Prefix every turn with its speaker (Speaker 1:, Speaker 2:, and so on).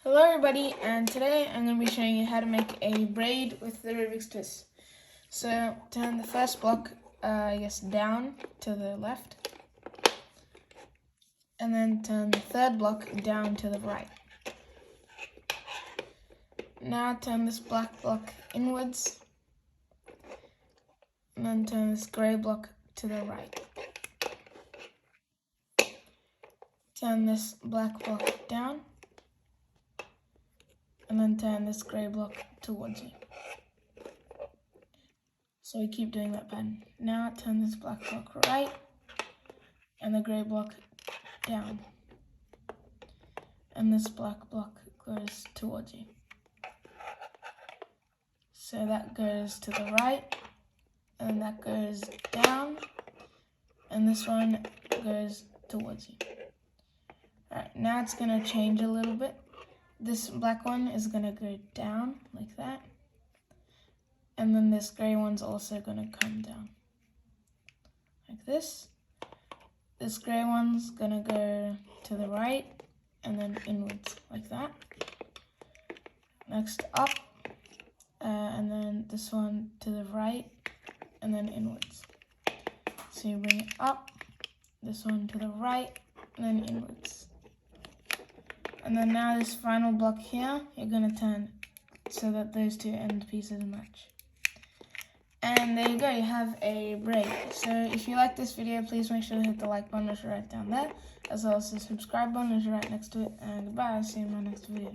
Speaker 1: Hello everybody, and today I'm going to be showing you how to make a braid with the Rubik's twist. So turn the first block, down to the left, and then turn the third block down to the right. Now turn this black block inwards, and then turn this grey block to the right. Turn this black block down, and then turn this grey block towards you. So we keep doing that pattern. Now turn this black block right, and the grey block down. And this black block goes towards you. So that goes to the right, and that goes down, and this one goes towards you. Alright, now it's going to change a little bit. This black one is going to go down like that. And then this grey one's also going to come down like this. This grey one's going to go to the right and then inwards like that. Next up, and then this one to the right and then inwards. So you bring it up, this one to the right and then inwards. And then now this final block here, you're going to turn so that those two end pieces match. And there you go, you have a braid. So if you like this video, please make sure to hit the like button which is right down there, as well as the subscribe button which is right next to it. And goodbye, I'll see you in my next video.